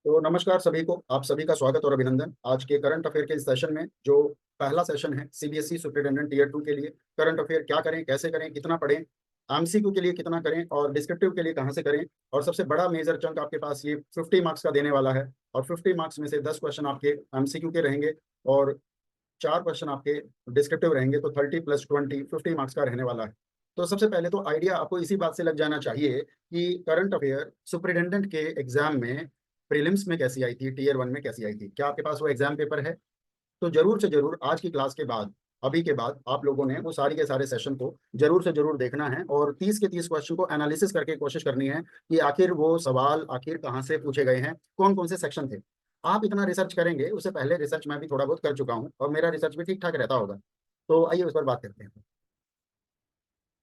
तो नमस्कार सभी को, आप सभी का स्वागत और अभिनंदन। आज के करंट अफेयर के इस सेशन में जो पहला सेशन है सीबीएसई सुपरिटेंडेंट टीयर 2 के लिए करंट अफेयर क्या करें, कैसे करें, कितना पढ़ें, एमसीक्यू के लिए कितना करें और डिस्क्रिप्टिव के लिए कहाँ से करें। और सबसे बड़ा मेजर चंक आपके पास ये 50 मार्क्स का देने वाला है और 50 मार्क्स में से 10 क्वेश्चन आपके एमसीक्यू के रहेंगे और 4 क्वेश्चन आपके डिस्क्रिप्टिव रहेंगे। तो 30 + 20 50 मार्क्स का रहने वाला है। तो सबसे पहले तो आइडिया आपको इसी बात से लग जाना चाहिए कि करंट अफेयर सुपरिटेंडेंट के एग्जाम में प्रीलिम्स में कैसी आई थी, टीयर 1 में कैसी आई थी। क्या आपके पास वो एग्जाम पेपर है? तो जरूर से जरूर आज की क्लास के बाद, अभी के बाद आप लोगों ने वो सारी के सारे सेशन को जरूर से जरूर देखना है और 30 के 30 क्वेश्चन को एनालिसिस करके कोशिश करनी है कि आखिर वो सवाल आखिर कहाँ से पूछे गए हैं, कौन कौन से सेक्शन थे। आप इतना रिसर्च करेंगे, उससे पहले रिसर्च मैं भी थोड़ा बहुत कर चुका हूँ और मेरा रिसर्च भी ठीक ठाक रहता होगा। तो आइए उस पर बात करते हैं।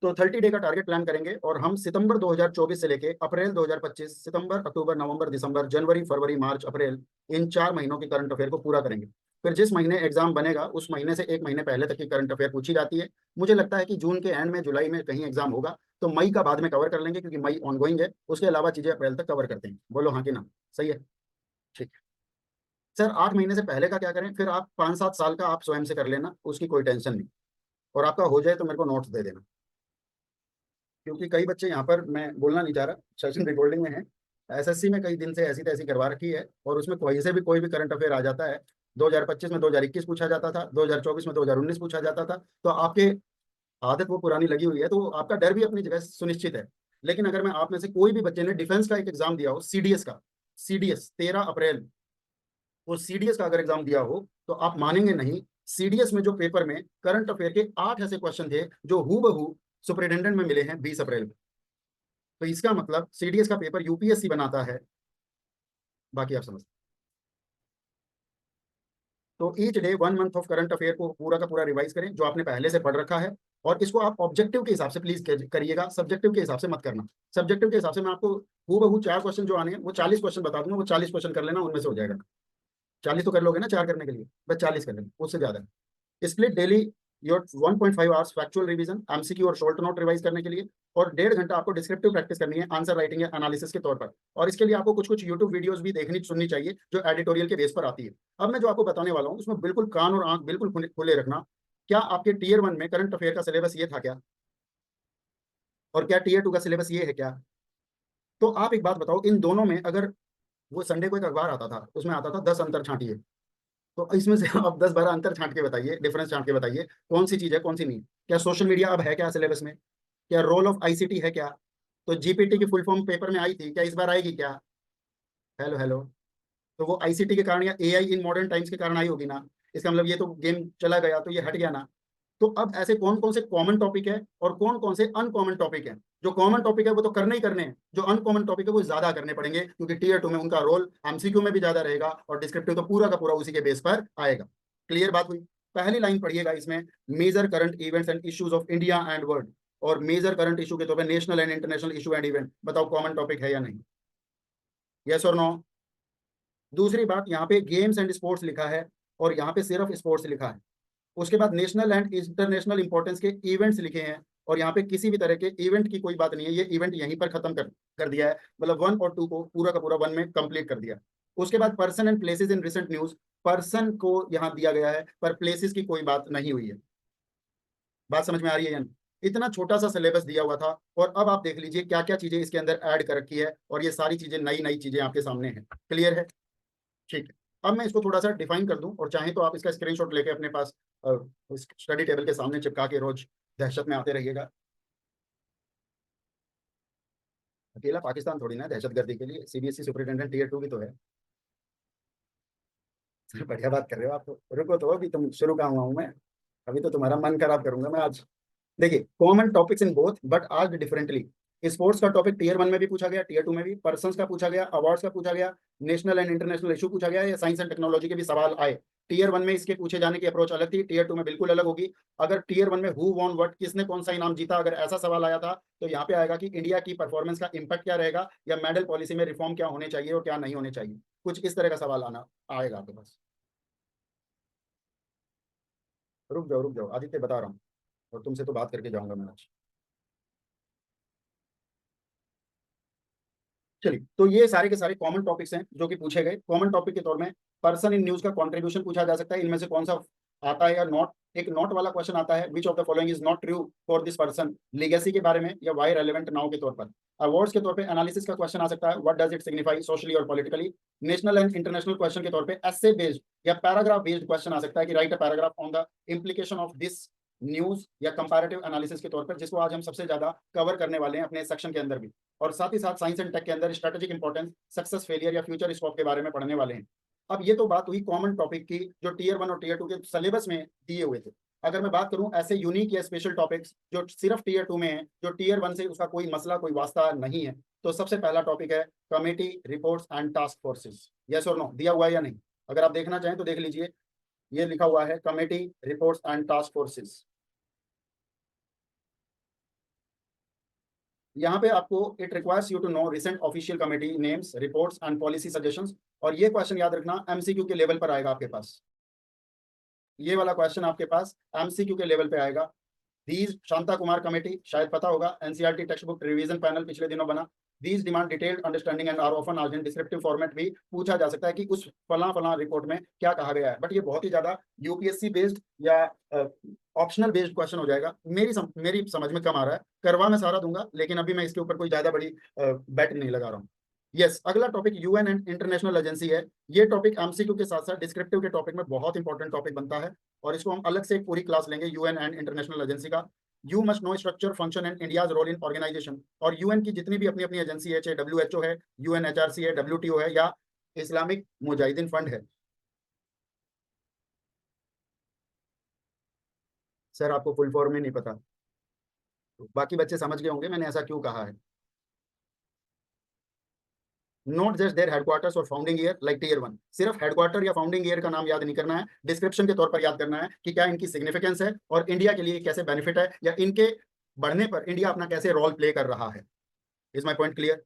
तो 30 डे का टारगेट प्लान करेंगे और हम सितंबर 2024 से लेके अप्रैल 2025, सितंबर, अक्टूबर, नवंबर, दिसंबर, जनवरी, फरवरी, मार्च, अप्रैल, इन 4 महीनों के करंट अफेयर को पूरा करेंगे। फिर जिस महीने एग्जाम बनेगा उस महीने से एक महीने पहले तक की करंट अफेयर पूछी जाती है। मुझे लगता है कि जून के एंड में, जुलाई में कहीं एग्जाम होगा, तो मई का बाद में कवर कर लेंगे क्योंकि मई ऑनगोइंग है। उसके अलावा चीजें अप्रैल तक कवर करते हैं। बोलो हाँ कि ना? सही है? ठीक है सर। 8 महीने से पहले का क्या करें? फिर आप 5-7 साल का आप स्वयं से कर लेना, उसकी कोई टेंशन नहीं। और आपका हो जाए तो मेरे को नोट्स दे देना, क्योंकि कई बच्चे यहाँ पर, मैं बोलना नहीं चाह रहा, सेशन रिकॉर्डिंग में है, एसएससी में कई दिन से ऐसी तैसी करवा रखी है और उसमें कोई से भी कोई भी करंट अफेयर आ जाता है। 2025 में 2021 पूछा जाता था, 2024 में 2019 पूछा जाता था। तो आपके आदत वो पुरानी लगी हुई है, तो आपका डर भी अपनी जगह सुनिश्चित है। लेकिन अगर मैं आप में से कोई भी बच्चे ने डिफेंस का एक एग्जाम दिया हो, सीडीएस का, सीडीएस 13 अप्रैल, वो सीडीएस का अगर एग्जाम दिया हो तो आप मानेंगे नहीं, सीडीएस में जो पेपर में करंट अफेयर के 8 ऐसे क्वेश्चन थे जो हूबहू सुपरिटेंडेंट में मिले हैं 20 अप्रैल को। तो इसका मतलब सीडीएस का पेपर यूपीएससी बनाता है। बाकी आप समझ। तो each day 1 month of current affair को पूरा का पूरा रिवाइज करें जो आपने पहले से पढ़ रखा है। और इसको आप ऑब्जेक्टिव के हिसाब से प्लीज करिएगा, सब्जेक्टिव के हिसाब से मत करना। सब्जेक्टिव के हिसाब से मैं आपको हूबहू 4 क्वेश्चन जो आने हैं वो 40 क्वेश्चन बता दूंगा, वो 40 क्वेश्चन कर लेना, उनमें से हो जाएगा। 40 तो कर लोगे ना 4 करने के लिए? बस 40 कर लेना, उससे ज्यादा। Split daily your 1.5 hours factual revision, MCQ और शॉर्ट नोट रिवाइज करने के लिए, और 1.5 घंटा आपको डिस्क्रिप्टिव प्रैक्टिस करनी है आंसर राइटिंग या एनालिसिस के तौर पर। और इसके लिए आपको कुछ कुछ यूट्यूब वीडियोस भी देखनी सुननी चाहिए जो एडिटोरियल के बेस पर आती है। अब मैं जो आपको बताने वाला हूँ उसमें बिल्कुल कान और आंख बिल्कुल खुले रखना। क्या आपके टीयर 1 में करंट अफेयर का सिलेबस ये था क्या? और क्या टीयर 2 का सिलेबस ये है क्या? तो आप एक बात बताओ, इन दोनों में अगर वो संडे को एक अखबार आता था उसमें आता था 10 अंतर छांटिए, तो इसमें से आप 10-12 अंतर छांट के बताइए, डिफरेंस छांट के बताइए कौन सी चीज है कौन सी नहीं। क्या सोशल मीडिया अब है क्या सिलेबस में? क्या रोल ऑफ आईसीटी है क्या? तो जीपीटी की फुल फॉर्म पेपर में आई थी, क्या इस बार आएगी क्या? Hello hello. तो वो आईसीटी के कारण या एआई इन मॉडर्न टाइम्स के कारण आई होगी ना। इसका मतलब ये तो गेम चला गया, तो ये हट गया ना। तो अब ऐसे कौन कौन से कॉमन टॉपिक है और कौन कौन से अनकॉमन टॉपिक है। जो कॉमन टॉपिक है वो तो करने ही करने हैं, जो अनकॉमन टॉपिक है वो ज्यादा करने पड़ेंगे क्योंकि टीयर 2 में उनका रोल एमसीक्यू में भी ज्यादा रहेगा और डिस्क्रिप्टिव तो पूरा का पूरा उसी के बेस पर आएगा। क्लियर बात हुई? पहली लाइन पढ़िएगा इसमें, major current events and issues of India and world. और मेजर करंट इशू के तौर पर national and international issue and event, बताओ कॉमन टॉपिक है या नहीं? यस और नो? दूसरी बात, यहाँ पे गेम्स एंड स्पोर्ट्स लिखा है और यहाँ पे सिर्फ स्पोर्ट्स लिखा है। उसके बाद नेशनल एंड इंटरनेशनल इंपॉर्टेंस के इवेंट्स लिखे हैं और यहाँ पे किसी भी तरह के इवेंट की कोई बात नहीं है, ये इवेंट यहीं पर खत्म कर दिया है। मतलब 1 और 2 को पूरा का पूरा 1 में कंप्लीट कर दिया। उसके बाद person and places in recent news, person को यहाँ दिया गया है पर प्लेसेस की कोई बात नहीं हुई है। बात समझ में आ रही है यानी? इतना छोटा सा सिलेबस दिया हुआ था और अब आप देख लीजिए क्या क्या चीजें इसके अंदर ऐड कर रखी है और ये सारी चीजें नई नई चीजें आपके सामने है। क्लियर है? ठीक है। अब मैं इसको थोड़ा सा डिफाइन कर दूं और चाहे तो आप इसका स्क्रीनशॉट लेके अपने पास स्टडी टेबल के सामने चिपका के रोज दहशत में आते रहिएगा। अकेला पाकिस्तान थोड़ी ना है दहशतगर्दी के लिए, सीबीएसई सुपरिटेंडेंट टीयर 2 भी तो है। बढ़िया बात कर रहे हो आप तो। रुको तो, अभी तुम शुरू कहाँ हुआ हूँ मैं, अभी तो तुम्हारा मन खराब करूंगा मैं आज। देखिए, common topics in both but आज डिफरेंटली। स्पोर्ट्स का टॉपिक टीयर 1 में भी पूछा गया, टीयर 2 में भी। पर्संस का पूछा गया, अवार्ड्स का पूछा गया, नेशनल एंड इंटरनेशनल इशू पूछा गया, या साइंस एंड टेक्नोलॉजी के भी सवाल आए। टीयर 1 में इसके पूछे जाने की अप्रोच अलग थी, टीयर 2 में बिल्कुल अलग होगी। अगर टीयर 1 में हु वॉन व्हाट, किसने कौन सा इनाम जीता, अगर ऐसा सवाल आया था तो यहाँ पे आएगा कि इंडिया की परफॉर्मेंस का इंपैक्ट क्या रहेगा, या मेडल पॉलिसी में रिफॉर्म क्या होने चाहिए और क्या नहीं होने चाहिए। कुछ इस तरह का सवाल आना आएगा आपके पास। रुक जाओ आदित्य, बता रहा हूँ। और तुमसे तो बात करके जाऊंगा मैं आज। चलिए, तो ये सारे के सारे कॉमन टॉपिक्स हैं जो कि पूछे गए। कॉमन टॉपिक के तौर में पर्सन इन न्यूज का कंट्रीब्यूशन पूछा जा सकता है, इनमें से कौन सा आता है या नॉट। एक नॉट वाला क्वेश्चन आता है, which of the following is not true for this person, legacy के बारे में, या वाई रेलेवेंट नाउ के तौर पर। अवार्ड्स के तौर पे एनालिसिस का क्वेश्चन आ सकता है, what does it signify socially और politically. National and international question के तौर पे एस्से बेस्ड या पैराग्राफ बेस्ड क्वेश्चन आ सकता है कि write a paragraph on the implication of this news या कंपैरेटिव एनालिसिस के तौर पर, जिसको आज हम सबसे ज्यादा कवर करने वाले हैं अपने सेक्शन के अंदर भी। और साथ ही साथ साइंस एंड टेक के अंदर स्ट्रेटेजिक इंपॉर्टेंस, सक्सेस, फेलियर या फ्यूचर स्कोप के बारे में पढ़ने वाले हैं। अब ये तो बात हुई कॉमन टॉपिक की जो टीयर 1 और टीयर 2 के सिलेबस में दिए हुए थे। अगर मैं बात करूं ऐसे यूनिक या स्पेशल टॉपिक्स जो सिर्फ टीयर 2 में है, जो टीयर 1 से उसका कोई मसला कोई वास्ता नहीं है, तो सबसे पहला टॉपिक है committee reports and task forces. Yes और नो दिया हुआ है या नहीं? अगर आप देखना चाहें तो देख लीजिए, ये लिखा हुआ है committee reports and task forces. यहाँ पे आपको it requires you to know recent official committee names, reports and policy suggestions. और ये क्वेश्चन याद रखना एमसीक्यू के लेवल पर आएगा आपके पास। ये वाला क्वेश्चन आपके पास एमसीक्यू के लेवल पे आएगा। दीज शांता कुमार कमेटी, शायद पता होगा, NCERT textbook revision panel पिछले दिनों बना। These demand detailed understanding and are often asked in descriptive format. भी पूछा जा सकता है कि उस फला फला रिपोर्ट में क्या कहा गया है, बट ये बहुत ही ज्यादा यूपीएससी बेस्ड या ऑप्शनल बेस्ड क्वेश्चन हो जाएगा। मेरी समझ में कम आ रहा है, करवा मैं सारा दूंगा, लेकिन अभी मैं इसके ऊपर कोई ज्यादा बड़ी बेट नहीं लगा रहा हूँ। यस, अगला topic UN and international agency है। ये टॉपिक एमसीक्यू के साथ साथ डिस्क्रिप्टिव के टॉपिक में बहुत इंपॉर्टेंट टॉपिक बनता है, और इसको हम अलग से एक पूरी क्लास लेंगे यूएन एंड इंटरनेशनल एजेंसी का। You must know structure, function and India's role in organisation. और यूएन की जितनी भी अपनी अपनी एजेंसी है, चाहे डब्ल्यूएचओ है, यूएनएचआरसी है, डब्ल्यूटीओ है, या इस्लामिक मुजाहिदीन फंड है। सर आपको फुल फॉर्म ही नहीं पता, तो बाकी बच्चे समझ गए होंगे मैंने ऐसा क्यों कहा है। नॉट जस्ट देयर हेडक्वार्टर्स और फाउंडिंग ईयर लाइक टीयर 1। सिर्फ हेडक्वार्टर या फाउंडिंग ईयर का नाम याद नहीं करना है, डिस्क्रिप्शन के तौर पर याद करना है कि क्या इनकी सिग्निफिकेंस है और इंडिया के लिए कैसे बेनिफिट है, या इनके बढ़ने पर इंडिया अपना कैसे रोल प्ले कर रहा है। Is my point clear?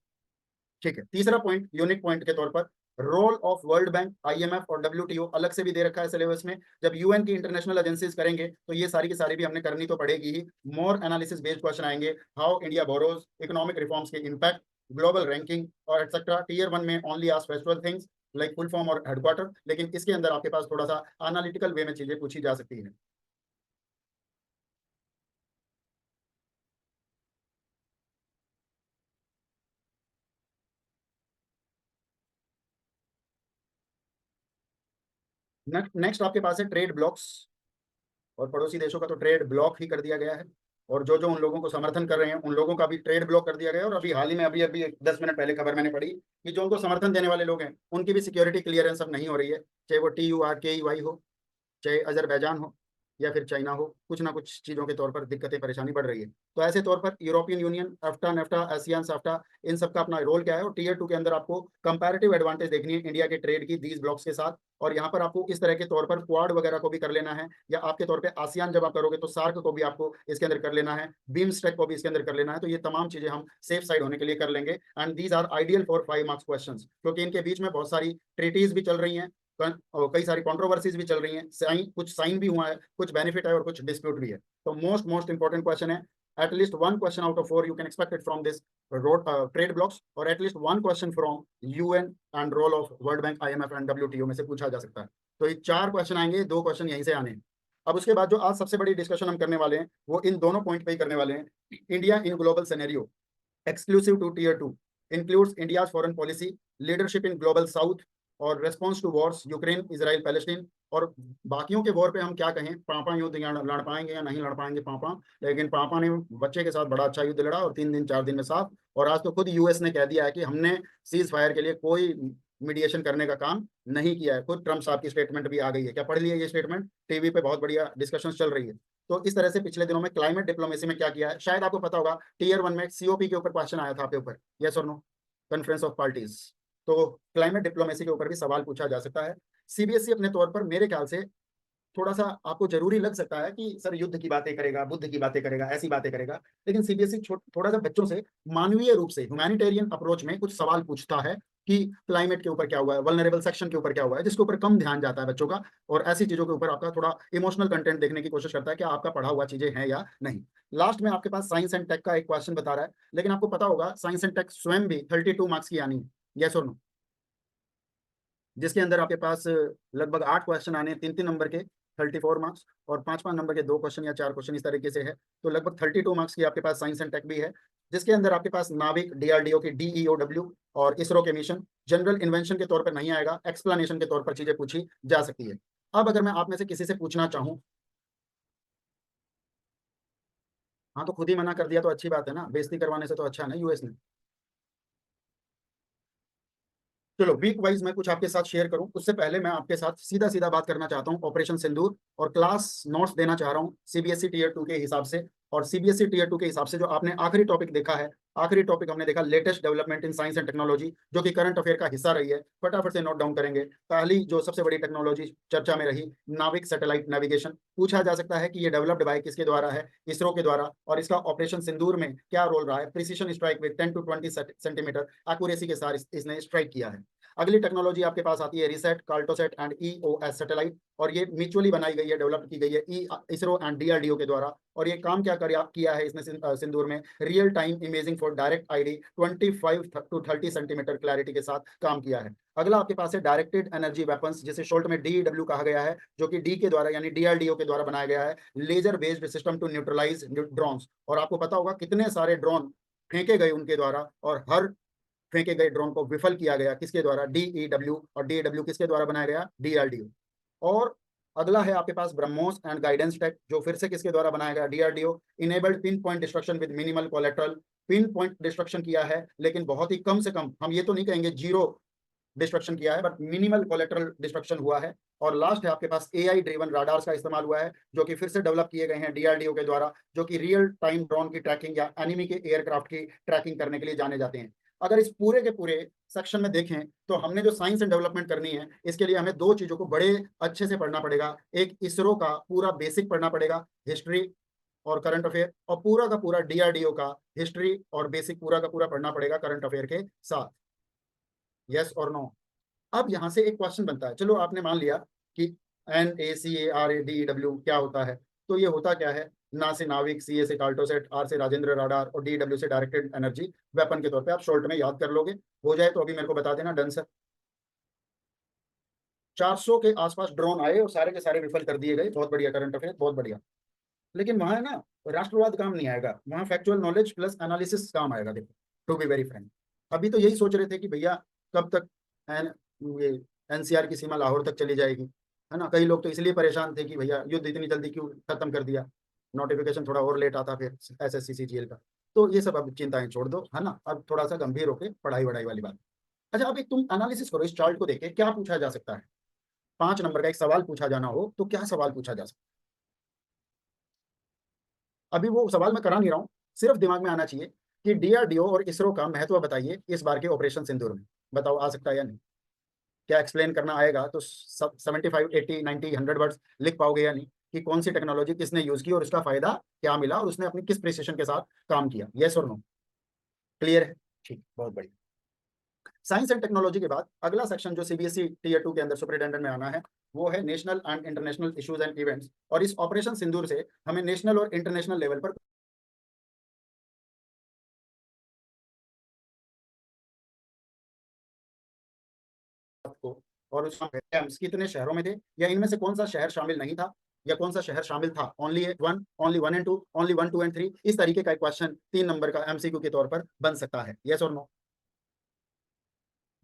ठीक है। तीसरा पॉइंट, यूनिक पॉइंट के तौर पर, role of World Bank, IMF और डब्ल्यूटीओ अलग से भी दे रखा है सिलेबस में। जब यूएन की इंटरनेशनल एजेंसीज करेंगे तो ये सारी की सारी भी हमने करनी तो पड़ेगी ही। मोर एनालिसिस बेस्ड क्वेश्चन आएंगे, how India borrows, economic reforms के इम्पैक्ट, ग्लोबल रैंकिंग और एक्सेट्रा। टीयर 1 में ओनली आज festival things like full form और हेडक्वार्टर, लेकिन इसके अंदर आपके पास थोड़ा सा एनालिटिकल वे में चीजें पूछी जा सकती है। नेक्स्ट आपके पास है ट्रेड ब्लॉक्स, और पड़ोसी देशों का तो ट्रेड ब्लॉक ही कर दिया गया है, और जो जो उन लोगों को समर्थन कर रहे हैं उन लोगों का भी ट्रेड ब्लॉक कर दिया गया है। और अभी हाल ही में अभी अभी 10 मिनट पहले खबर मैंने पढ़ी कि जो उनको समर्थन देने वाले लोग हैं उनकी भी सिक्योरिटी क्लियरेंस अब नहीं हो रही है, चाहे वो TURKEY हो, चाहे अजरबैजान हो, या फिर चाइना हो। कुछ ना कुछ चीज़ों के तौर पर दिक्कतें परेशानी बढ़ रही है। तो ऐसे तौर पर European union, एफ्टा, NEFTA, ASEAN, SAFTA, इन सब का अपना रोल क्या है, और टीयर 2 के अंदर आपको कंपैरेटिव एडवांटेज देखनी है इंडिया के ट्रेड की दीज ब्लॉक्स के साथ। और यहाँ पर आपको इस तरह के तौर पर क्वाड वगैरह को भी कर लेना है, या आपके तौर पे आसियान जब आप करोगे तो सार्क को भी आपको इसके अंदर कर लेना है, बीम्स्टेक को भी इसके अंदर कर लेना है। तो ये तमाम चीजें हम सेफ साइड होने के लिए कर लेंगे। And these are ideal for 5 marks question, क्योंकि इनके बीच में बहुत सारी ट्रीटीज भी चल रही हैं, और कई सारी कंट्रोवर्सीज भी चल रही हैं, कुछ साइन भी हुआ है, कुछ बेनिफिट है और कुछ डिस्प्यूट भी है। तो मोस्ट इंपॉर्टेंट क्वेश्चन है, at least 1 question out of 4 you can expect it from this road trade blocks, और at least 1 question from UN and role of World Bank, IMF and WTO में से पूछा जा सकता है। तो ये 4 क्वेश्चन आएंगे, 2 क्वेश्चन यहीं से आने हैं। अब उसके बाद जो आज सबसे बड़ी डिस्कशन हम करने वाले हैं वो इन दोनों पॉइंट पे ही करने वाले हैं। India in global scenario exclusive to tier 2 includes India's foreign policy, leadership in global south और response to wars Ukraine, Israel, Palestine. और बाकियों के वॉर पे हम क्या कहें, पापा युद्ध लड़ पाएंगे या नहीं लड़ पाएंगे पापा, लेकिन पापा ने बच्चे के साथ बड़ा अच्छा युद्ध लड़ा और 3 दिन 4 दिन में साफ। और आज तो खुद यूएस ने कह दिया है कि हमने सीज फायर के लिए कोई मीडिएशन करने का काम नहीं किया है। खुद ट्रम्प साहब की स्टेटमेंट भी आ गई है। क्या पढ़ लिया ये स्टेटमेंट? टीवी पे बहुत बढ़िया डिस्कशन चल रही है। तो इस तरह से पिछले दिनों में क्लाइमेट डिप्लोमेसी में क्या किया है, शायद आपको पता होगा, टीयर 1 में COP के ऊपर क्वेश्चन आया था आपके ऊपर, यस और नो, कॉन्फ्रेंस ऑफ पार्टीज। तो क्लाइमेट डिप्लोमेसी के ऊपर भी सवाल पूछा जा सकता है। CBSE अपने तौर पर मेरे ख्याल से थोड़ा सा आपको जरूरी लग सकता है कि सर युद्ध की बातें करेगा, बुद्ध की बातें करेगा, ऐसी बातें करेगा, लेकिन CBSE थोड़ा सा बच्चों से मानवीय रूप से ह्यूमैनिटेरियन अप्रोच में कुछ सवाल पूछता है, कि क्लाइमेट के ऊपर क्या हुआ है, वल्नरेबल सेक्शन के ऊपर क्या हुआ है, जिसके ऊपर कम ध्यान जाता है बच्चों का, और ऐसी चीजों के ऊपर आपका थोड़ा इमोशनल कंटेंट देखने की कोशिश करता है कि आपका पढ़ा हुआ चीजें हैं या नहीं। लास्ट में आपके पास साइंस एंड टेक का एक क्वेश्चन बता रहा है, लेकिन आपको पता होगा साइंस एंड टेक स्वयं भी 32 मार्क्स की आनी है, यस और नो, जिसके अंदर आपके पास लगभग 8 क्वेश्चन आने हैं 3-3 नंबर के, 34 मार्क्स, और 5-5 नंबर के 2 क्वेश्चन या 4 क्वेश्चन इस तरीके से है। तो लगभग 32 मार्क्स की आपके पास साइंस एंड टेक भी है, जिसके अंदर आपके पास नाविक, डीआरडीओ की डीईओडब्ल्यू और इसरो के मिशन जनरल इन्वेंशन के तौर पर नहीं आएगा, एक्सप्लेनेशन के तौर पर चीजें पूछी जा सकती है। अब अगर मैं आप में से किसी से पूछना चाहूँ, हाँ तो खुद ही मना कर दिया तो अच्छी बात है ना, बेइज्जती करवाने से तो अच्छा है ना यूएस ने। चलो वीक वाइज मैं कुछ आपके साथ शेयर करूं, उससे पहले मैं आपके साथ सीधा सीधा बात करना चाहता हूं ऑपरेशन सिंदूर, और क्लास नोट्स देना चाह रहा हूं सीबीएसई टीयर 2 के हिसाब से। और सीबीएसई टीयर 2 के हिसाब से जो आपने आखिरी टॉपिक देखा है, आखिरी टॉपिक हमने देखा latest development in science and technology, जो कि करंट अफेयर का हिस्सा रही है, फटाफट से नोट डाउन करेंगे। पहली जो सबसे बड़ी टेक्नोलॉजी चर्चा में रही, नाविक सैटेलाइट नेविगेशन। पूछा जा सकता है कि ये डेवलप्ड बाय किसके द्वारा है, इसरो के द्वारा, और इसका ऑपरेशन सिंदूर में क्या रोल रहा है। Precision strike with 10 to 20 centimetre accuracy के साथ इसने स्ट्राइक किया है। अगली टेक्नोलॉजी आपके पास आती है reset, Cartosat and EOS satellite, और ये म्यूचुअली बनाई गई है, डेवलप की गई है इसरो एंड डीआरडीओ के द्वारा। और ये काम क्या किया है इसने सिंदूर में, real time imaging for direct ID 25 to 30 centimetre clarity के साथ काम किया है। अगला आपके पास है डायरेक्टेड एनर्जी वेपन्स, जिसे शॉर्ट में डीडब्ल्यू कहा गया है, जो कि डी के द्वारा यानी डीआरडीओ के द्वारा बनाया गया है, laser based system to neutralise drones. और आपको पता होगा कितने सारे ड्रोन फेंके गए उनके द्वारा, और हर फेंके गए ड्रोन को विफल किया गया किसके द्वारा, डीईडब्ल्यू, और डीईडब्ल्यू किसके द्वारा बनाया गया, डीआरडीओ। और अगला है आपके पास ब्रह्मोस एंड गाइडेंस टेक, जो फिर से किसके द्वारा बनाया गया, DRDO. Enabled pin point destruction with minimal collateral, pin point destruction किया है लेकिन बहुत ही कम से कम, हम ये तो नहीं कहेंगे जीरो डिस्ट्रक्शन किया है, बट मिनिमल कोलेट्रल डिस्ट्रक्शन हुआ है। और लास्ट है आपके पास एआई ड्रिवन राडार्स का इस्तेमाल हुआ है, जो कि फिर से डेवलप किए गए हैं डीआरडीओ के द्वारा, जो कि रियल टाइम ड्रोन की ट्रैकिंग या एनिमी के एयरक्राफ्ट की ट्रैकिंग करने के लिए जाने जाते हैं। अगर इस पूरे के पूरे सेक्शन में देखें तो हमने जो साइंस एंड डेवलपमेंट करनी है, इसके लिए हमें दो चीजों को बड़े अच्छे से पढ़ना पड़ेगा। एक इसरो का पूरा बेसिक पढ़ना पड़ेगा, हिस्ट्री और करंट अफेयर, और पूरा का पूरा डीआरडीओ का हिस्ट्री और बेसिक पूरा का पूरा पढ़ना पड़ेगा करंट अफेयर के साथ, यस और नो। अब यहां से एक क्वेश्चन बनता है, चलो आपने मान लिया कि NACARADEW क्या होता है, तो ये होता क्या है, ना से नाविक, CA से कार्टोसेट, R से राजेंद्र राडार, और DW से डायरेक्टेड एनर्जी वेपन के तौर पे आप शॉर्ट में याद कर लोगे। हो जाए तो अभी मेरे को बता देना, डन सर। 400 के आसपास ड्रोन आए और सारे के सारे विफल कर दिए गए, बहुत बढ़िया करंट अफेयर, बहुत बढ़िया। लेकिन वहां है ना, राष्ट्रवाद काम नहीं आएगा, वहां फैक्चुअल नॉलेज प्लस एनालिसिस काम आएगा। देखो, टू बी वेरी फ्रैंक, अभी तो यही सोच रहे थे कि भैया कब तक एन ये एनसीआर की सीमा लाहौर तक चली जाएगी, है ना। कई लोग तो इसलिए परेशान थे कि भैया युद्ध इतनी जल्दी क्यों खत्म कर दिया, नोटिफिकेशन थोड़ा और लेट आता फिर SSC CGL का। तो ये सब अब चिंताएं छोड़ दो, है ना, अब थोड़ा सा गंभीर होकर पढ़ाई वढ़ाई वाली बात। अच्छा, अभी तुम एनालिसिस करो, इस चार्ट को देखे क्या पूछा जा सकता है। 5 नंबर का एक सवाल पूछा जाना हो तो क्या सवाल पूछा जा सकता है। अभी वो सवाल मैं करा नहीं रहा हूँ, सिर्फ दिमाग में आना चाहिए कि डीआरडीओ और इसरो का महत्व बताइए इस बार के ऑपरेशन सिंदूर में। बताओ आ सकता है या नहीं, क्या एक्सप्लेन करना आएगा तो 75 80 90 100 वर्ड्स लिख पाओगे या नहीं, कि कौन सी टेक्नोलॉजी किसने यूज की और उसका फायदा क्या मिला और उसने अपनी किस प्रिसिशन के साथ काम किया, यस और नो। क्लियर है, ठीक, बहुत बढ़िया। साइंस एंड टेक्नोलॉजी के बाद अगला सेक्शन जो सीबीएसई टीयर 2 के अंदर सुपरिटेंडेंट में आना है, वो है national and international issues and events. और इस ऑपरेशन सिंदूर से हमें नेशनल और इंटरनेशनल लेवल पर को, और उसमें अटेम्प्ट्स कितने शहरों में थे, या इनमें से कौन सा शहर शामिल नहीं था, या कौन सा शहर शामिल था, only one and two, only 1 2 and 3, इस तरीके का एक क्वेश्चन 3 नंबर का MCQ के तौर पर बन सकता है, यस और नो।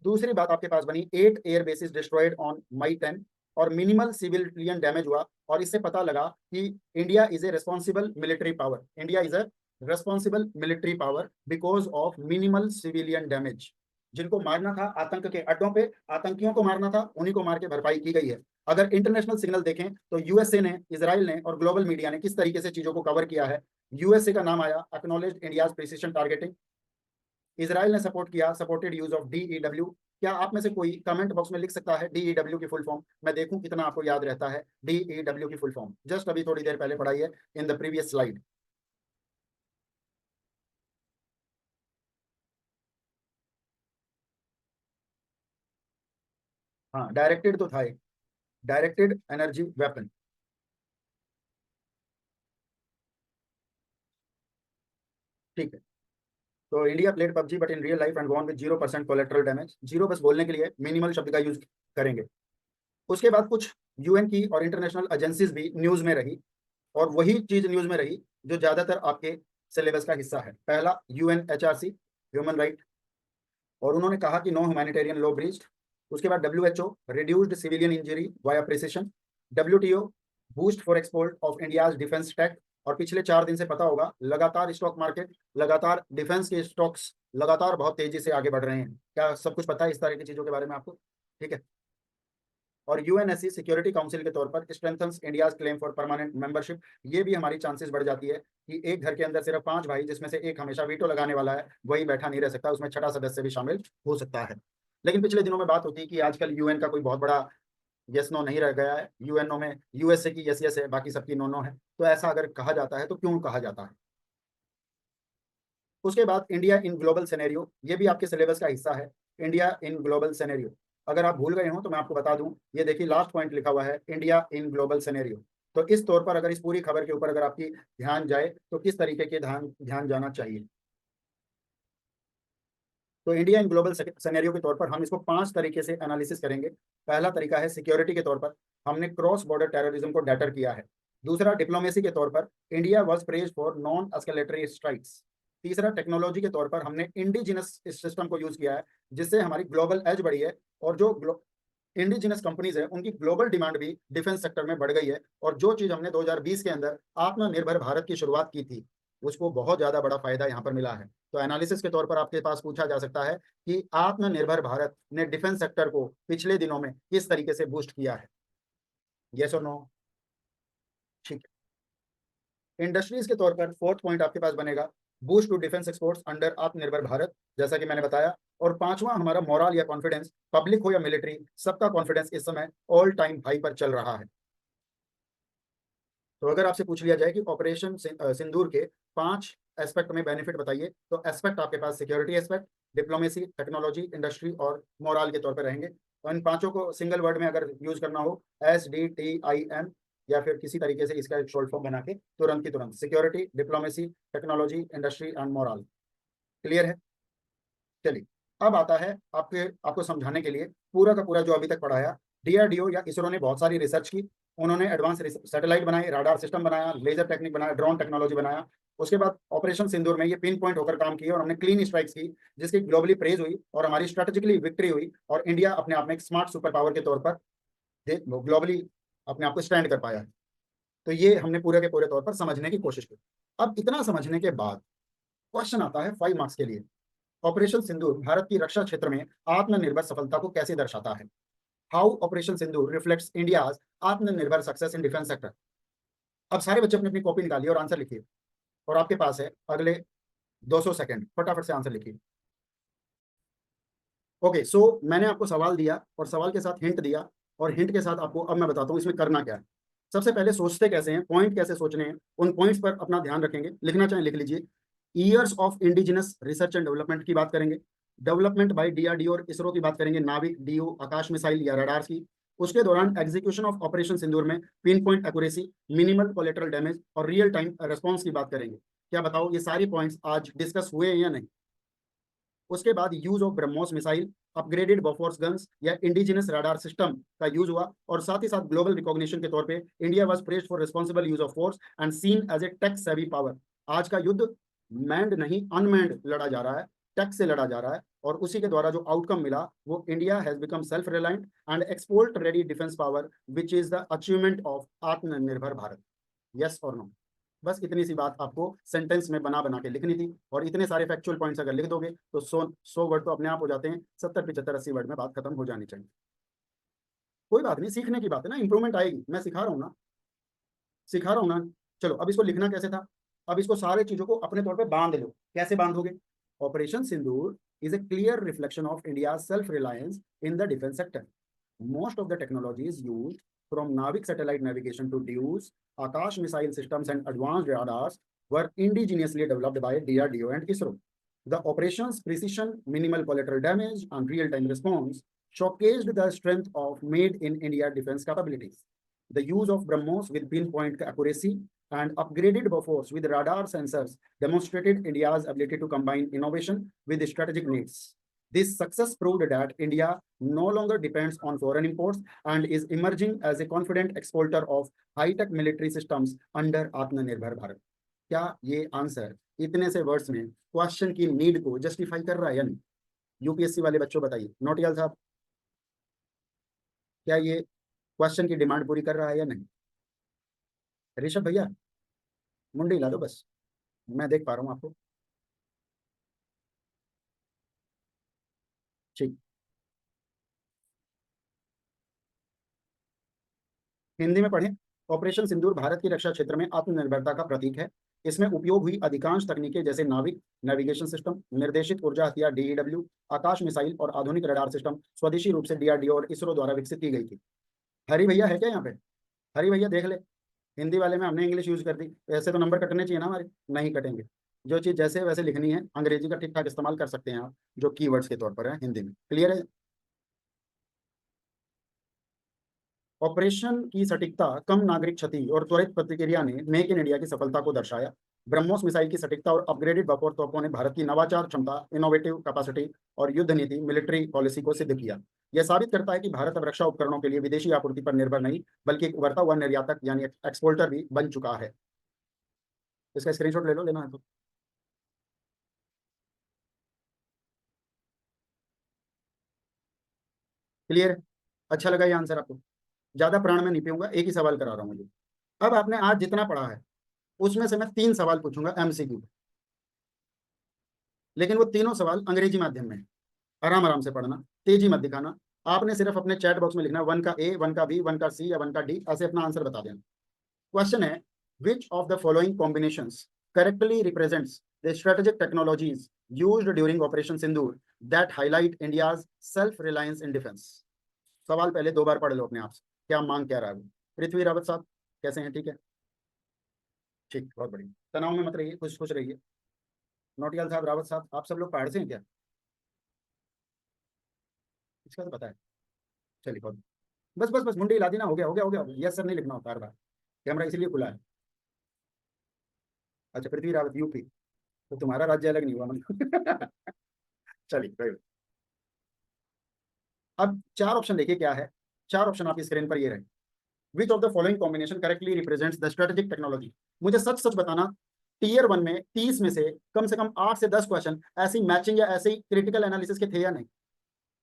दूसरी बात आपके पास बनी 8 air bases destroyed on May 10, और मिनिमल सिविलियन डैमेज हुआ, और इससे पता लगा कि India is a responsible military power, India is a responsible military power because of minimal civilian damage. जिनको मारना था आतंक के अड्डों पे, आतंकियों को मारना था, उन्हीं को मार के भरपाई की गई है। अगर इंटरनेशनल सिग्नल देखें तो यूएसए ने, इसराइल ने और ग्लोबल मीडिया ने किस तरीके से चीजों को कवर किया है। यूएसए का नाम आया, acknowledged India's precision targeting. Israel ने सपोर्ट किया, सपोर्टेड यूज ऑफ डीईडब्ल्यू। क्या आप में से कोई कमेंट बॉक्स में लिख सकता है डीईडब्ल्यू की फुल फॉर्म, मैं देखूं कितना आपको याद रहता है डीईडब्ल्यू की फुल फॉर्म, जस्ट अभी थोड़ी देर पहले पढ़ाई है इन द प्रीवियस स्लाइड। हाँ, डायरेक्टेड तो था एक, डायरेक्टेड एनर्जी वेपन। ठीक है। तो India played PUBG but in real life and gone with 0% collateral damage. Zero बस बोलने के लिए मिनिमल शब्द का यूज करेंगे। उसके बाद कुछ यूएन की और इंटरनेशनल एजेंसीज भी न्यूज में रही, और वही चीज न्यूज में रही जो ज्यादातर आपके सिलेबस का हिस्सा है। पहला, यूएनएचआरसी, ह्यूमन राइट, और उन्होंने कहा कि नो ह्यूमैनिटेरियन लॉ ब्रीच्ड। उसके बाद WHO, reduced civilian injury via precision. WTO, boost for export of India's defence tech. और पिछले 4 दिन से पता होगा, लगातार स्टॉक मार्केट, लगातार डिफेंस के स्टॉक्स लगातार बहुत तेजी से आगे बढ़ रहे हैं। क्या सब कुछ पता है इस तरह की चीजों के बारे में आपको? ठीक है। और यूएनएससी सिक्योरिटी काउंसिल के तौर पर strengthens India's claim for permanent membership. ये भी हमारी चांसेस बढ़ जाती है कि एक घर के अंदर सिर्फ 5 भाई, जिसमें से एक हमेशा वीटो लगाने वाला है, वही बैठा नहीं रह सकता, उसमें छठा सदस्य भी शामिल हो सकता है। लेकिन पिछले दिनों में बात होती है कि आजकल यूएन का कोई बहुत बड़ा यस नो नहीं रह गया है। यूएनओ में यूएसए की यस यस है, बाकी सबकी नो नो है। तो ऐसा अगर कहा जाता है तो क्यों कहा जाता है? उसके बाद इंडिया इन ग्लोबल सिनेरियो, ये भी आपके सिलेबस का हिस्सा है। इंडिया इन ग्लोबल सिनेरियो, अगर आप भूल गए हो तो मैं आपको बता दूं, ये देखिए लास्ट पॉइंट लिखा हुआ है, इंडिया इन ग्लोबल सिनेरियो। तो इस तौर पर अगर इस पूरी खबर के ऊपर अगर आपकी ध्यान जाए तो किस तरीके के ध्यान ध्यान जाना चाहिए? तो इंडिया इन ग्लोबल सिनेरियो के तौर पर हम इसको 5 तरीके से एनालिसिस करेंगे। पहला तरीका है सिक्योरिटी के तौर पर, हमने क्रॉस बॉर्डर टेररिज्म को डैटर किया है। दूसरा, डिप्लोमेसी के तौर पर, India was praised for non escalatory strikes. तीसरा, टेक्नोलॉजी के तौर पर हमने इंडिजिनस सिस्टम को यूज किया है, जिससे हमारी ग्लोबल एज बढ़ी है, और जो इंडिजिनस कंपनीज है उनकी ग्लोबल डिमांड भी डिफेंस सेक्टर में बढ़ गई है। और जो चीज हमने 2020 के अंदर आत्मनिर्भर भारत की शुरुआत की थी, उसको बहुत ज्यादा बड़ा फायदा यहाँ पर मिला है। तो एनालिसिस के तौर पर आपके पास पूछा जा सकता है कि आत्मनिर्भर भारत ने डिफेंस सेक्टर को पिछले दिनों में किस तरीके से बूस्ट किया है? यस और नो? ठीक है। इंडस्ट्रीज के तौर पर फोर्थ पॉइंट आपके पास बनेगा, boost to defence exports under Atmanirbhar Bharat, जैसा कि मैंने बताया। और पांचवा हमारा मोरल या कॉन्फिडेंस, पब्लिक हो या मिलिट्री, सबका कॉन्फिडेंस इस समय ऑल टाइम हाई पर चल रहा है। तो अगर आपसे पूछ लिया जाए कि ऑपरेशन सिंदूर के 5 एस्पेक्ट में बेनिफिट बताइए, तो एस्पेक्ट आपके पास security aspect, diplomacy, technology, industry और मोरल के तौर पर रहेंगे। तो इन पांचों को सिंगल वर्ड में अगर यूज करना हो, SDTIM, या फिर किसी तरीके से इसका एक शॉर्ट फॉर्म बना के तुरंत की तुरंत, security, diplomacy, technology, industry and moral. Clear है? चलिए, अब आता है आपको समझाने के लिए पूरा का पूरा जो अभी तक पढ़ाया। डीआरडीओ या इसरो ने बहुत सारी रिसर्च की, उन्होंने एडवांस सैटेलाइट बनाए, राडार सिस्टम बनाया, लेजर टेक्निक बनाया, ड्रोन टेक्नोलॉजी बनाया। उसके बाद ऑपरेशन सिंदूर में ये पिन पॉइंट होकर काम किया और हमने क्लीन स्ट्राइक्स की, जिसकी ग्लोबली प्रेज हुई और हमारी स्ट्रेटेजिकली विक्ट्री हुई, और इंडिया अपने आप में एक स्मार्ट सुपर पावर के तौर पर ग्लोबली अपने आप को स्टैंड कर पाया है। तो ये हमने पूरे के पूरे तौर पर समझने की कोशिश की। अब इतना समझने के बाद क्वेश्चन आता है 5 मार्क्स के लिए, ऑपरेशन सिंदूर भारत की रक्षा क्षेत्र में आत्मनिर्भर सफलता को कैसे दर्शाता है? How operation Sindoor reflects India's आत्मनिर्भर सक्सेस इन डिफेंस सेक्टर। अब सारे बच्चे अपनी अपनी कॉपी निकालिए और आंसर लिखिए, और आपके पास है अगले 200 सेकंड, फटाफट से आंसर लिखिए। ओके, सो मैंने आपको सवाल दिया और सवाल के साथ हिंट दिया, और हिंट के साथ आपको अब मैं बताता हूँ इसमें करना क्या है। सबसे पहले सोचते कैसे हैं, पॉइंट कैसे सोचने हैं, उन पॉइंट्स पर अपना ध्यान रखेंगे। लिखना चाहें लिख लीजिए। Years of indigenous research and development की बात करेंगे, डेवलपमेंट बाय डीआरडीओ और इसरो की बात करेंगे, नाविक, डीओ, आकाश मिसाइल या रडार्स की। उसके दौरान एग्जीक्यूशन ऑफ ऑपरेशन सिंदूर में pin point accuracy, minimal collateral damage और रियल टाइम रेस्पॉन्स की बात करेंगे। क्या बताओ, ये सारी पॉइंट्स आज डिस्कस हुए हैं या नहीं? उसके बाद use of BrahMos missile, upgraded Bofors guns या इंडिजिनस रडार सिस्टम का यूज हुआ, और साथ ही साथ ग्लोबल रिकॉग्निशन के तौर पे India was praised for responsible use of force and seen as a tech savvy power. आज का युद्ध मैंड नहीं अनमैंड लड़ा जा रहा है, टेक से लड़ा जा रहा है, और उसी के द्वारा जो आउटकम मिला वो India has become self reliant and export ready defence power, which is the achievement of आत्मनिर्भर भारत। यस और नो? बस इतनी सी बात आपको सेंटेंस में बना बना के लिखनी थी, और इतने सारे फैक्चुअल पॉइंट्स अगर लिख दोगे तो 100 वर्ड तो अपने आप हो जाते हैं, 70 75 80 वर्ड में बात खत्म हो जानी चाहिए। कोई बात नहीं, सीखने की बात है ना, इंप्रूवमेंट आएगी, मैं सिखा रहा हूँ ना, सिखा रहा हूँ ना। चलो, अब इसको लिखना कैसे था? अब इसको सारे चीजों को अपने तौर पे बांध लो। कैसे बांधोगे? Operation Sindoor is a clear reflection of India self reliance in the defence sector. Most of the technologies used, from Navik satellite navigation to DEWS, Akash missile systems and advanced radars, were indigenously developed by DRDO and ISRO. The operation's precision, minimal collateral damage, and real-time response showcased the strength of made in India defense capabilities. The use of BrahMos with pinpoint accuracy and upgraded Bofors with radar sensors demonstrated India's ability to combine innovation with strategic needs. This success proved that India no longer depends on foreign imports and is emerging as a confident exporter of high-tech military systems under Atmanirbhar Bharat. क्या ये answer इतने से words में question की need को justify कर रहा है या नहीं? यूपीएससी वाले बच्चों बताइए, नोटियाल साहब, क्या ये क्वेश्चन की डिमांड पूरी कर रहा है या नहीं? ऋषभ भैया, मुंडी ला दो बस, मैं देख पा रहा हूँ आपको। ठीक, हिंदी में पढ़ें। ऑपरेशन सिंदूर भारत की रक्षा क्षेत्र में आत्मनिर्भरता का प्रतीक है। इसमें उपयोग हुई अधिकांश तकनीकें जैसे नाविक नेविगेशन सिस्टम, निर्देशित ऊर्जा हथियार डीईडब्ल्यू, आकाश मिसाइल और आधुनिक रडार सिस्टम स्वदेशी रूप से डीआरडीओ और इसरो द्वारा विकसित की गई थी। हरी भैया है क्या यहाँ पे? हरी भैया देख ले, हिंदी वाले में हमने इंग्लिश यूज कर दी, ऐसे तो नंबर कटने चाहिए ना हमारे, नहीं कटेंगे। जो चीज जैसे वैसे लिखनी है, अंग्रेजी का ठीक ठाक इस्तेमाल कर सकते हैं आप, जो कीवर्ड्स के तौर पर है हिंदी में। क्लियर है? ऑपरेशन की सटीकता, कम नागरिक क्षति और त्वरित प्रतिक्रिया ने मेक इन इंडिया की सफलता को दर्शाया। ब्रह्मोस मिसाइल की सटीकता और अपग्रेडेड बफर तोपों ने भारत की नवाचार क्षमता, इनोवेटिव कैपेसिटी और युद्ध नीति मिलिट्री पॉलिसी को सिद्ध किया। यह साबित करता है कि भारत अब रक्षा उपकरणों के लिए विदेशी आपूर्ति पर निर्भर नहीं, बल्कि एक उभरता हुआ निर्यातक यानी एक्सपोर्टर भी बन चुका है। इसका स्क्रीनशॉट ले लो, लेना है तो। क्लियर है? अच्छा लगा ये आंसर आपको? ज्यादा प्राण में नहीं पीऊंगा, एक ही सवाल करा रहा हूँ मुझे। अब आपने आज जितना पढ़ा है उसमें से मैं 3 सवाल पूछूंगा एमसीक्यू, लेकिन वो तीनों सवाल अंग्रेजी माध्यम में है। आराम आराम से पढ़ना, तेजी मत दिखाना। आपने सिर्फ अपने चैट बॉक्स में लिखना 1 का ए, 1 का बी, 1 का सी या 1 का डी, ऐसे अपना आंसर बता देना। क्वेश्चन है, which of the following combinations correctly represents the strategic technologies used during operation Sindoor that highlight India's self reliance in defence? सवाल पहले 2 बार पढ़ लो अपने आप से, क्या मांग क्या रहा है। पृथ्वी रावत साहब कैसे हैं? ठीक है, ठीक, बहुत बढ़िया। तनाव में मत रहिए, खुश खुश रहिए। नोटियाल साहब, रावत साहब, आप सब लोग पहाड़ से हैं क्या? इसका तो पता है। चलिए, बहुत, बस बस बस मुंडी हिला दी ना, हो गया हो गया हो गया। यस सर नहीं लिखना होता हर बार, कैमरा इसीलिए खुला है। अच्छा, पृथ्वी रावत यूपी, तो तुम्हारा राज्य अलग नहीं हुआ मतलब। चलिए कोई बात। अब 4 ऑप्शन देखिए क्या है। 4 ऑप्शन आपकी स्क्रीन पर ये रहे। Which of the following combination correctly represents the strategic technology? मुझे सच सच बताना, टीयर 1 में 30 में से कम 8 से 10 क्वेश्चन ऐसी मैचिंग या ऐसे ही क्रिटिकल एनालिसिस के थे या नहीं?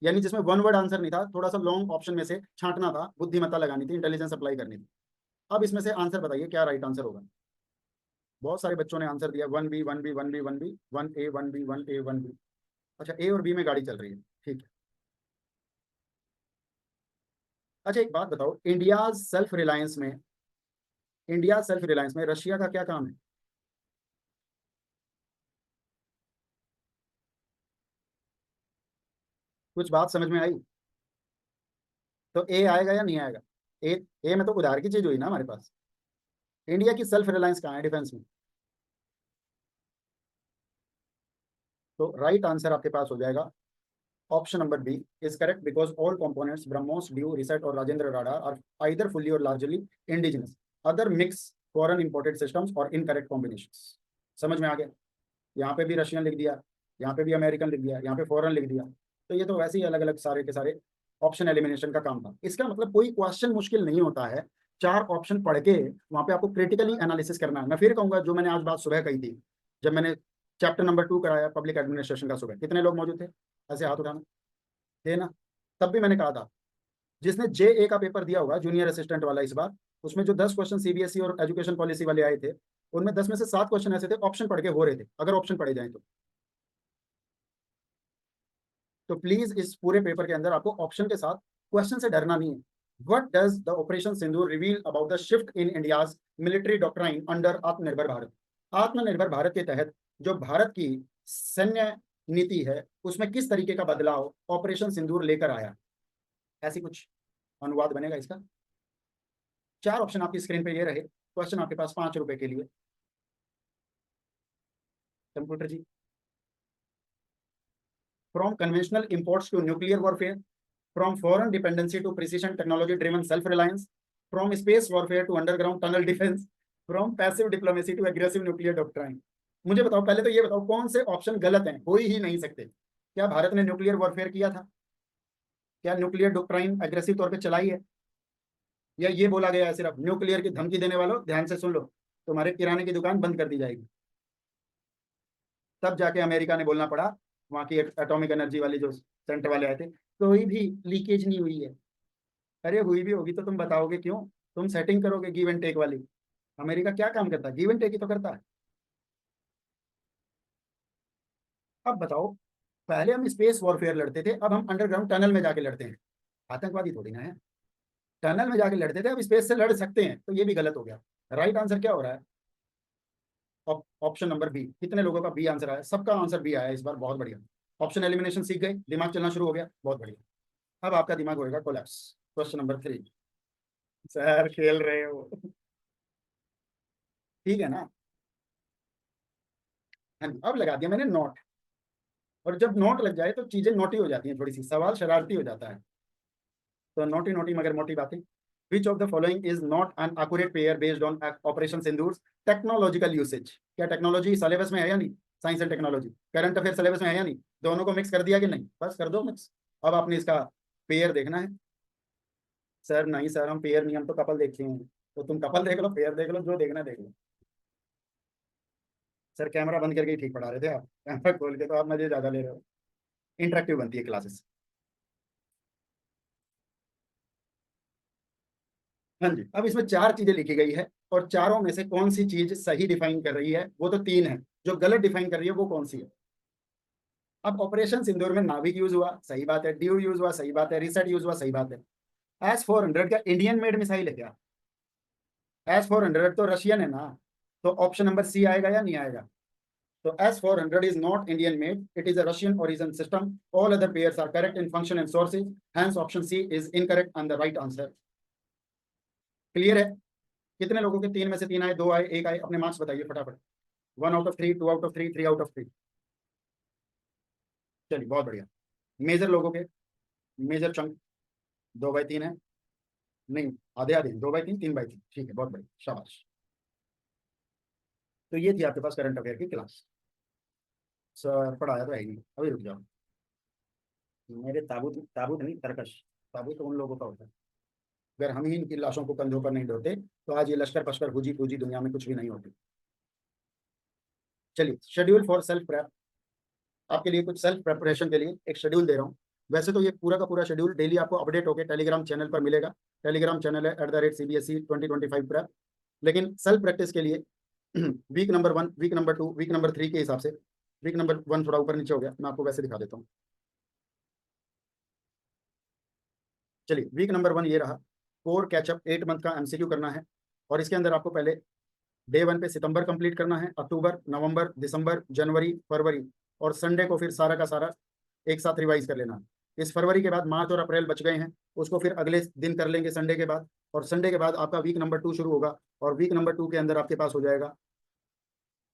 यानी जिसमें वन वर्ड आंसर नहीं था, थोड़ा सा लॉन्ग ऑप्शन में से छांटना था, बुद्धिमत्ता लगानी थी, इंटेलिजेंस अप्लाई करनी थी। अब इसमें से आंसर बताइए क्या राइट आंसर होगा। बहुत सारे बच्चों ने आंसर दिया 1 बी, 1 बी, 1 बी, 1 बी, 1 ए, 1 बी, 1 ए, 1 बी। अच्छा, ए और बी में गाड़ी चल रही है, ठीक है। अच्छा, एक बात बताओ, इंडिया सेल्फ रिलायंस में रशिया का क्या काम है? कुछ बात समझ में आई? तो ए आएगा या नहीं आएगा? ए, ए में तो उधार की चीज हुई ना हमारे पास। इंडिया की सेल्फ रिलायंस कहाँ है डिफेंस में? तो राइट आंसर आपके पास हो जाएगा option number B is correct, because all components BrahMos, due, reset और Rajendra radar are either fully और largely indigenous, other mix foreign imported systems और इनकरेक्ट कॉम्बिनेशंस। समझ में आ गया? यहाँ पे भी रशियन लिख दिया, यहाँ पे भी अमेरिकन लिख दिया, यहाँ पे फॉरेन लिख दिया। तो ये तो वैसे ही अलग अलग सारे के सारे ऑप्शन एलिमिनेशन का काम था। इसका मतलब कोई क्वेश्चन मुश्किल नहीं होता है, 4 ऑप्शन पढ़ के वहां पे आपको क्रिटिकली एनालिसिस करना है। मैं फिर कहूंगा, जो मैंने आज बात सुबह कही थी, जब मैंने चैप्टर नंबर 2 कराया पब्लिक एडमिनिस्ट्रेशन का, सुबह कितने लोग मौजूद थे? ऐसे हाथ उठाना, थे ना? तब भी मैंने कहा था, जिसने JA का पेपर दिया होगा जूनियर असिस्टेंट वाला इस बार, उसमें जो 10 क्वेश्चन सीबीएसई और एजुकेशन पॉलिसी वाले आए थे, उनमें 10 में से 7 क्वेश्चन ऐसे थे ऑप्शन पढ़ के हो रहे थे, अगर ऑप्शन पढ़े जाए तो प्लीज इस पूरे पेपर के अंदर आपको ऑप्शन के साथ क्वेश्चन से डरना नहीं है। What does the operation Sindoor reveal about the shift in India's military doctrine under Atmanirbhar Bharat? आत्मनिर्भर भारत के तहत जो भारत की सैन्य नीति है, उसमें किस तरीके का बदलाव ऑपरेशन सिंदूर लेकर आया? ऐसी कुछ अनुवाद बनेगा इसका। 4 ऑप्शन आपकी स्क्रीन पे ये रहे। क्वेश्चन आपके पास 5 रुपए के लिए। कंप्यूटर जी, from conventional imports to nuclear warfare, from foreign dependency to precision technology driven self reliance, from space warfare to underground tunnel defence, from passive diplomacy to aggressive nuclear doctrine. मुझे बताओ, पहले तो ये बताओ कौन से ऑप्शन गलत हैं, हो ही नहीं सकते। क्या भारत ने न्यूक्लियर वॉरफेयर किया था? क्या न्यूक्लियर डॉक्ट्राइन एग्रेसिव तौर पे चलाई है? या ये बोला गया है सिर्फ न्यूक्लियर की धमकी देने वालों ध्यान से सुन लो, तुम्हारे किराने की दुकान बंद कर दी जाएगी? तब जाके अमेरिका ने बोलना पड़ा, वहां की एटॉमिक एनर्जी वाली जो सेंटर वाले आए थे, कोई भी लीकेज नहीं हुई है। अरे हुई भी होगी तो तुम बताओगे क्यों? तुम सेटिंग करोगे गिव एंड टेक वाली। अमेरिका क्या काम करता है? गिव एंड टेक ही तो करता है। अब बताओ, पहले हम स्पेस वॉरफेयर लड़ते थे, अब हम अंडरग्राउंड टनल में जाके लड़ते हैं। आतंकवादी थोड़ी ना है। टनल में जाके लड़ते थे, अब स्पेस से लड़ सकते हैं, तो ये भी गलत हो गया। राइट आंसर क्या हो रहा है? Option number B. कितने लोगों का बी आंसर आया? सबका आंसर बी आया इस बार, बहुत बढ़िया। ऑप्शन एलिमिनेशन सीख गए, दिमाग चलना शुरू हो गया, बहुत बढ़िया। अब आपका दिमाग होएगा कोलैप्स। Question number 3। सर खेल रहे हो? ठीक है ना? हाँ जी, अब लगा दिया मैंने नोट। और जब नोट लग जाए तो चीजें नोटी हो जाती हैं, थोड़ी सी सवाल शरारती हो जाता है। तो नोटी नोटी मगर मोटी बातें। Which of the following is not an accurate pair based on operation Sindoor technological usage? क्या टेक्नोलॉजी सिलेबस में है या नहीं? Science and technology current affair syllabus में है या नहीं? दोनों को मिक्स कर दिया कि नहीं? बस कर दो मिक्स। अब आपने इसका पेयर देखना है। सर नहीं सर, हम पेयर नहीं, हम तो कपल देखते हैं। तो तुम कपल देख लो, पेयर देख लो, जो देखना देख लो। सर कैमरा बंद करके ही ठीक पढ़ा रहे थे आप, कैमरा खोल के तो आप मजे ज्यादा ले रहे हो। इंटरेक्टिव बनती है क्लासेस। हाँ जी, अब इसमें चार चीजें लिखी गई है, और चारों में से कौन सी चीज सही डिफाइन कर रही है? वो तो तीन है, जो गलत डिफाइन कर रही है वो कौन सी है? अब ऑपरेशन सिंदूर में नाविक यूज हुआ, सही बात है। ड्यू यूज हुआ, सही बात है। रिसेट यूज हुआ, सही बात है। S-400 क्या इंडियन मेड मिसाइल है क्या? S-400 तो रशियन है ना। तो ऑप्शन नंबर सी आएगा या नहीं आएगा? तो S-400 is not Indian made. It is a Russian origin system. All other pairs are correct in function and sources. Hence, option C is incorrect and the right answer. Clear है? कितने लोगों के तीन में से तीन आए, दो आए, एक आए? अपने मार्क्स बताइए फटाफट। 1 out of 3, 2 out of 3, 3 out of 3। चलिए बहुत बढ़िया। मेजर लोगों के, मेजर चंक 2/3 है। नहीं, आधे आधे, 2/3, 3/3। ठीक है, बहुत बढ़िया, शाबाश। तो ये थी आपके पास करंट अफेयर की क्लास। सर पढ़ाया तो है ही नहीं, अभी रुक जाओ। मेरे ताबूत ताबूत नहीं, तरकश। ताबूत तो उन लोगों का होता है। अगर हम ही इनकी लाशों को कंधों पर नहीं ढोते तो आज ये लश्कर पश्कर हुजी पूजी दुनिया में कुछ भी नहीं होती। चलिए, शेड्यूल फॉर सेल्फ प्रेप। आपके लिए कुछ सेल्फ प्रेपरेशन के लिए एक शेड्यूल दे रहा हूँ। वैसे तो ये पूरा का पूरा शेड्यूल डेली आपको अपडेट होकर टेलीग्राम चैनल पर मिलेगा। टेलीग्राम चैनल है @CBSE 2025 प्रेप। लेकिन सेल्फ प्रैक्टिस के लिए week number 1, week number 2, week number 3 के हिसाब से, वीक नंबर 1 थोड़ा ऊपर नीचे हो गया, मैं आपको वैसे दिखा देता हूँ। चलिए, वीक नंबर 1 ये रहा। कोर कैचअप 8 मंथ का MCQ करना है। और इसके अंदर आपको पहले डे 1 पे सितंबर कंप्लीट करना है, अक्टूबर, नवंबर, दिसंबर, जनवरी, फरवरी, और संडे को फिर सारा का सारा एक साथ रिवाइज कर लेना। इस फरवरी के बाद मार्च और अप्रैल बच गए हैं, उसको फिर अगले दिन कर लेंगे संडे के बाद। और संडे के बाद आपका वीक नंबर 2 शुरू होगा। और वीक नंबर 2 के अंदर आपके पास हो जाएगा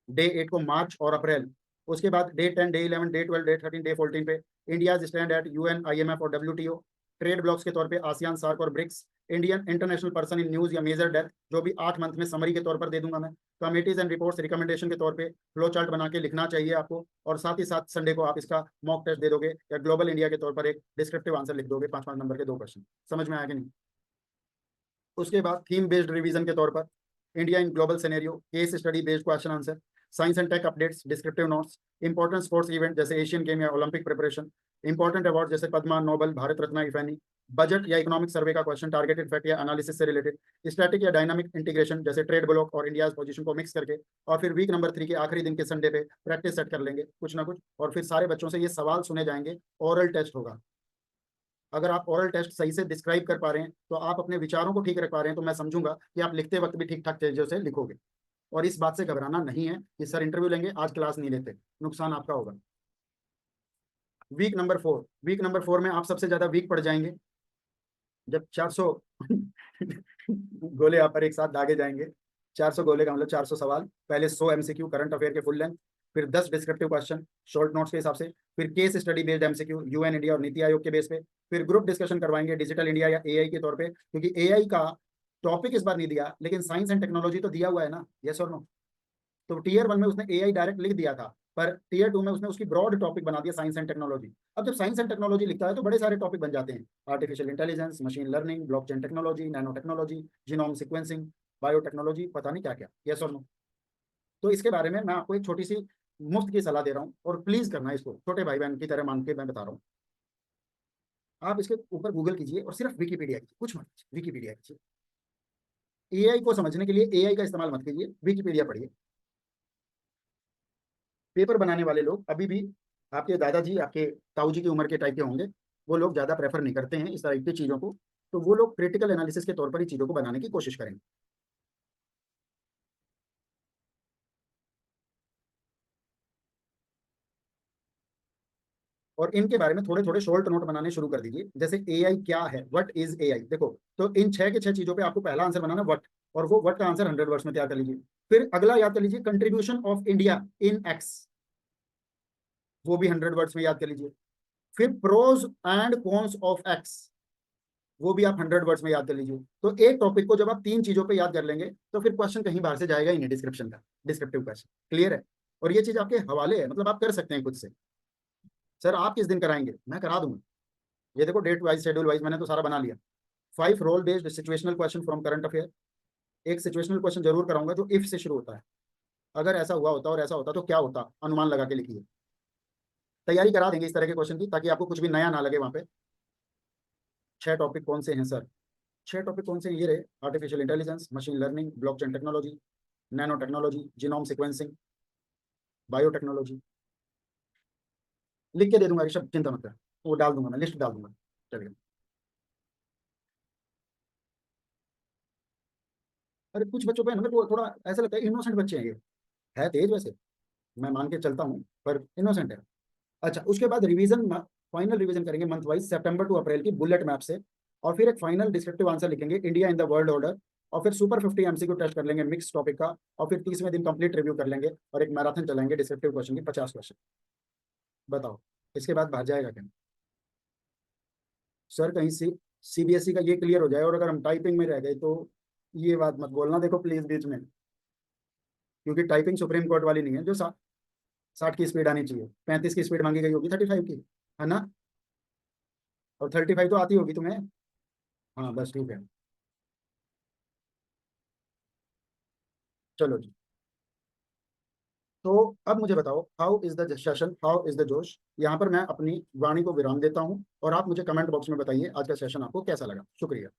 डे 8 को मार्च और अप्रैल। उसके बाद day 10, day 11, day 12, day 13, day 14 पे India stand at UN, IMF और WTO। ट्रेड ब्लॉक्स के तौर पे आसियान, सार्क और BRICS. Indian international person in news या मेजर डेथ, जो भी 8 मंथ में समरी के तौर पर दे दूंगा मैं। कमेटीज एंड रिपोर्ट्स रिकमेंडेशन के तौर पे फ्लो चार्ट बना के लिखना चाहिए आपको। और साथ ही साथ संडे को आप इसका मॉक टेस्ट दे दोगे, या ग्लोबल इंडिया के तौर पर एक डिस्क्रिप्टिव आंसर लिख दोगे, 5-5 नंबर के 2 क्वेश्चन। समझ में आया कि नहीं? उसके बाद थीम बेस्ड रिवीजन के तौर पर India in global scenario, case study based question answer, science and tech updates, descriptive notes, important sports event जैसे एशियन गेम या ओलंपिक प्रिपरेशन, इंपॉर्टेंट अवार्ड जैसे पद्मा, नोबल, भारत रत्न, इफेनी, बजट या इकोनॉमिक सर्वे का question targeted fact या analysis से related, static या dynamic integration जैसे trade block और इंडिया पोजीशन को मिक्स करके। और फिर वीक नंबर 3 के आखिरी दिन के संडे पे प्रैक्टिस सेट कर लेंगे कुछ ना कुछ। और फिर सारे बच्चों से ये सवाल सुने जाएंगे, ओरल टेस्ट होगा। अगर आप ओरल टेस्ट सही से डिस्क्राइब कर पा रहे हैं, तो आप अपने विचारों को ठीक रख पा रहे हैं, तो मैं समझूंगा कि आप लिखते वक्त भी ठीक ठाक चीजों से लिखोगे। और इस बात से घबराना नहीं है कि सर इंटरव्यू लेंगे आज क्लास नहीं लेते, नुकसान आपका होगा। वीक नंबर 4 में आप सबसे ज्यादा वीक पड़ जाएंगे जब 400 गोले आप पर एक साथ दागे जाएंगे। 400 गोले का मतलब 400 सवाल, पहले 100 MCQ करंट अफेयर के फुल लेंथ, फिर 10 डिस्क्रिप्टिव क्वेश्चन शॉर्ट नोट्स के हिसाब से, फिर case study based MCQ UN India और नीति आयोग के बेस पे, फिर ग्रुप डिस्कशन करवाएंगे डिजिटल इंडिया या एआई के तौर पे, क्योंकि एआई का टॉपिक इस बार नहीं दिया लेकिन साइंस एंड टेक्नोलॉजी तो दिया हुआ है ना, यस और नो। तो टीयर 1 में उसने एआई डायरेक्ट लिख दिया था, पर टीयर 2 में उसने उसकी ब्रॉड टॉपिक बना दिया साइंस एंड टेक्नोलॉजी। अब जब साइंस एंड टेक्नोलॉजी लिखता है तो बड़े सारे टॉपिक बन जाते हैं, artificial intelligence, machine learning, blockchain technology, nano technology, genome sequencing, biotechnology, पता नहीं क्या क्या, यस और नो। तो इसके बारे में मैं आपको एक छोटी सी मुफ्त की सलाह दे रहा हूँ, और प्लीज करना इसको, छोटे भाई बहन की तरह मान के मैं बता रहा हूँ। आप इसके ऊपर गूगल कीजिए और सिर्फ विकीपीडिया कीजिए, कुछ मत कीजिए, विकीपीडिया कीजिए। एआई को समझने के लिए एआई का इस्तेमाल मत कीजिए, विकीपीडिया पढ़िए। पेपर बनाने वाले लोग अभी भी आपके दादाजी, आपके ताऊजी की उम्र के टाइप के होंगे, वो लोग ज़्यादा प्रेफर नहीं करते हैं इस तरह की चीज़ों को, तो वो लोग क्रिटिकल एनालिसिस के तौर पर ही चीज़ों को बनाने की कोशिश करेंगे। और इनके बारे में थोड़े थोड़े शॉर्ट नोट बनाने शुरू कर दीजिए, जैसे एआई क्या है, व्हाट इज एआई, देखो। तो इन 6 के 6 चीज़ों पे आपको पहला आंसर बनाना व्हाट, और वो व्हाट का आंसर 100 वर्ड्स में तैयार कर लीजिए। फिर अगला याद कर लीजिए contribution of India in X, वो भी 100 वर्ड्स में याद कर लीजिए। फिर pros and cons of X, वो भी आप 100 वर्ड्स में याद कर लीजिए। तो एक टॉपिक को जब आप 3 चीजों पे याद कर लेंगे तो फिर क्वेश्चन कहीं बाहर से जाएगा ही नहीं, डिस्क्रिप्शन का डिस्क्रिप्टिव क्वेश्चन, क्लियर है। और ये चीज आपके हवाले है, मतलब आप कर सकते हैं खुद से। सर आप किस दिन कराएंगे, मैं करा दूंगा। ये देखो डेट वाइज शेड्यूल वाइज मैंने तो सारा बना लिया। 5 role based situational question from current affair, एक सिचुएशनल क्वेश्चन जरूर कराऊंगा जो इफ से शुरू होता है, अगर ऐसा हुआ होता और ऐसा होता तो क्या होता, अनुमान लगा के लिखिए। तैयारी करा देंगे इस तरह के क्वेश्चन की, ताकि आपको कुछ भी नया ना लगे वहां पे। 6 टॉपिक कौन से हैं सर, 6 टॉपिक कौन से हैं, ये रहे, artificial intelligence, machine learning, blockchain technology, nano technology, genome sequencing, biotechnology. लिख के दे दूंगा ऋषभ, चिंता मत कर, वो डाल दूंगा, मैं लिस्ट डाल दूंगा। चलिए। अरे कुछ बच्चों पे हमें तो थोड़ा ऐसा लगता है इनोसेंट बच्चे हैं ये, है तेज वैसे, मैं मान के चलता हूँ, पर इनोसेंट है। अच्छा, उसके बाद रिवीजन, फाइनल रिवीजन करेंगे मंथ वाइज, सितंबर टू अप्रैल की बुलेट मैप से। और फिर एक फाइनल डिस्क्रिप्टिव आंसर लिखेंगे India in the world order. और फिर सुपर 50 एमसीक्यू टेस्ट कर लेंगे मिक्स टॉपिक का। और फिर 30वें दिन कंप्लीट रिव्यू कर लेंगे और एक मैराथन चलाएंगे डिस्क्रिप्टिव क्वेश्चन की 50 क्वेश्चन। बताओ इसके बाद बाहर जाएगा क्या। सर कहीं सीबीएसई का ये क्लियर हो जाए और अगर हम टाइपिंग में रह गए तो ये बात मत बोलना, देखो प्लीज बीच में, क्योंकि टाइपिंग सुप्रीम कोर्ट वाली नहीं है जो 60 की स्पीड आनी चाहिए, 35 की स्पीड मांगी गई होगी, 35 की, है ना। और 35 तो आती होगी तुम्हें। हाँ बस ठीक है। चलो जी। तो अब मुझे बताओ, how is the session, how is the जोश। यहाँ पर मैं अपनी वाणी को विराम देता हूँ और आप मुझे कमेंट बॉक्स में बताइए आज का सेशन आपको कैसा लगा। शुक्रिया।